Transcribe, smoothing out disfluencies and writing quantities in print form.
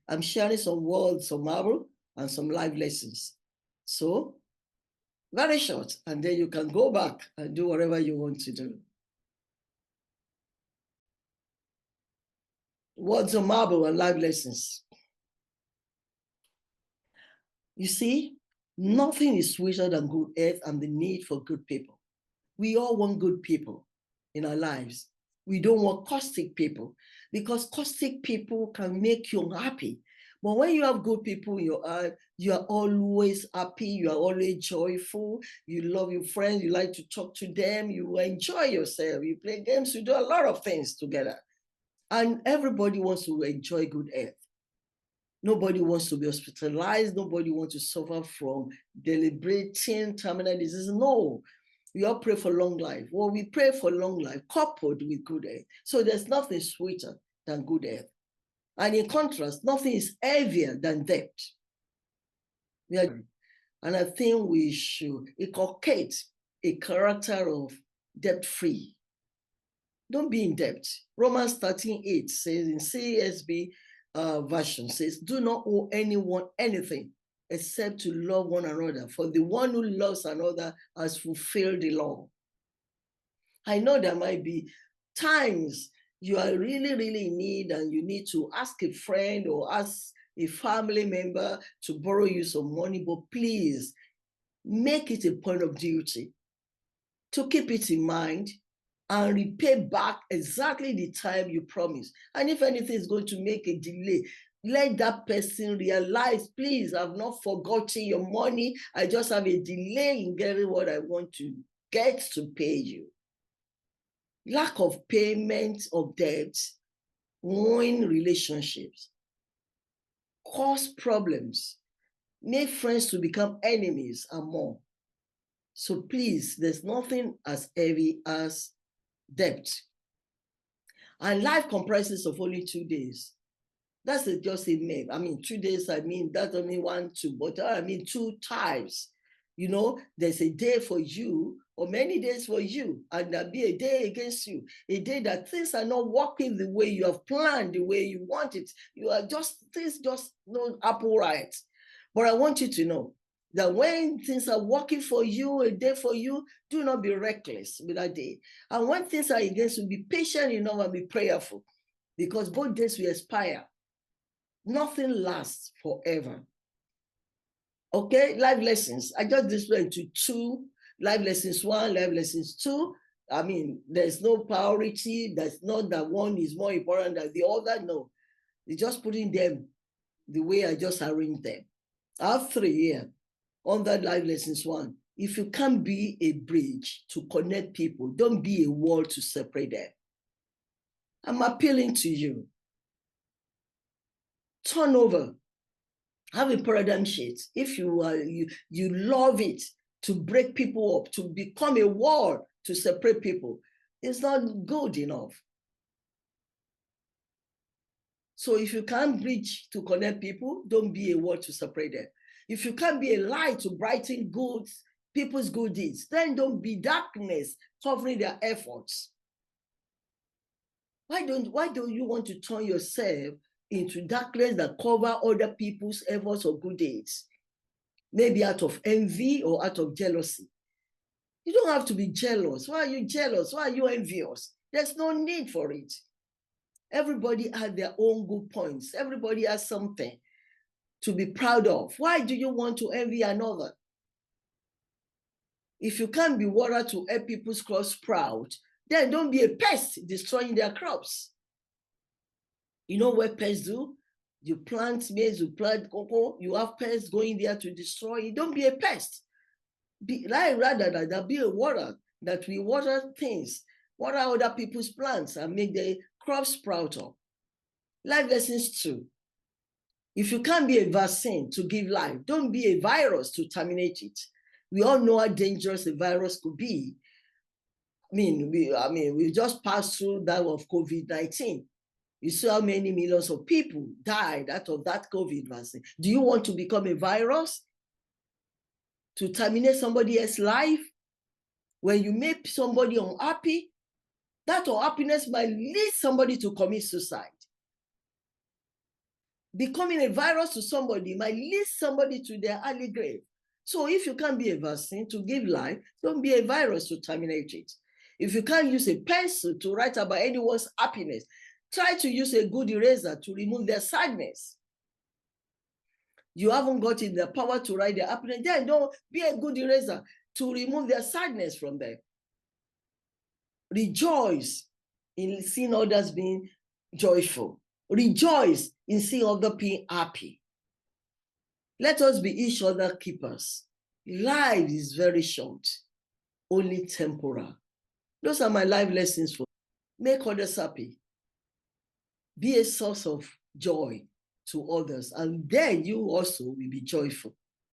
I'm sharing some words, some marble, and some life lessons. So, very short, and then you can go back and do whatever you want to do. Words of marble and life lessons. You see, nothing is sweeter than good earth and the need for good people. We all want good people in our lives. We don't want caustic people, because caustic people can make you unhappy. But when you have good people in your heart, you are always happy, you are always joyful, you love your friends, you like to talk to them, you enjoy yourself, you play games, you do a lot of things together. And everybody wants to enjoy good health. Nobody wants to be hospitalized. Nobody wants to suffer from debilitating terminal disease. No, we all pray for long life. Well, we pray for long life coupled with good health. So there's nothing sweeter than good health. And in contrast, nothing is heavier than debt. And I think we should inculcate a character of debt-free. Don't be in debt. Romans 13:8 says in CSB version says, do not owe anyone anything except to love one another. For the one who loves another has fulfilled the law. I know there might be times you are really, really in need and you need to ask a friend or ask a family member to borrow you some money, but please make it a point of duty to keep it in mind and repay back exactly the time you promised. And if anything is going to make a delay, let that person realize, please, I've not forgotten your money. I just have a delay in getting what I want to get to pay you. Lack of payment of debt ruin relationships, cause problems, make friends to become enemies and more. So please, there's nothing as heavy as debt. And life comprises of only 2 days. That's just a myth. I mean, 2 days, I mean, that's only 1, 2, but I mean, 2 times. You know, there's a day for you or many days for you, and there'll be a day against you, a day that things are not working the way you have planned, the way you want it. You are things just don't happen right. But I want you to know that when things are working for you, a day for you, do not be reckless with that day. And when things are against you, be patient enough and be prayerful, because both days will expire. Nothing lasts forever. Okay, life lessons. I just displayed into 2, life lessons 1, life lessons 2. I mean, there's no priority. There's not that one is more important than the other. No, it's just putting them the way I just arranged them. I have 3 here on that life lessons 1. If you can't be a bridge to connect people, don't be a wall to separate them. I'm appealing to you. Turn over. Have a paradigm shift. If you love it to break people up, to become a wall to separate people, it's not good enough. So if you can't bridge to connect people, don't be a wall to separate them. If you can't be a light to brighten people's good deeds, then don't be darkness covering their efforts. Why don't you want to turn yourself into darkness that cover other people's efforts or good deeds? Maybe out of envy or out of jealousy. You don't have to be jealous. Why are you jealous? Why are you envious? There's no need for it. Everybody has their own good points. Everybody has something to be proud of. Why do you want to envy another? If you can't be water to help people's crops sprout, then don't be a pest destroying their crops. You know what pests do? You plant maize, you plant cocoa, you have pests going there to destroy it. Don't be a pest. Rather than be a water that we water things, water other people's plants and make the crops sprout up. Life lessons 2. If you can't be a vaccine to give life, don't be a virus to terminate it. We all know how dangerous a virus could be. We just passed through that of COVID-19. You see how many millions of people died out of that COVID vaccine. Do you want to become a virus to terminate somebody else's life? When you make somebody unhappy, that unhappiness might lead somebody to commit suicide. Becoming a virus to somebody might lead somebody to their early grave. So if you can't be a vaccine to give life, don't be a virus to terminate it. If you can't use a pencil to write about anyone's happiness, try to use a good eraser to remove their sadness. You haven't gotten the power to write their happiness, then don't be a good eraser to remove their sadness from them. Rejoice in seeing others being joyful. Rejoice in seeing others being happy. Let us be each other keepers. Life is very short, only temporal. Those are my life lessons for you. Make others happy. Be a source of joy to others, and then you also will be joyful.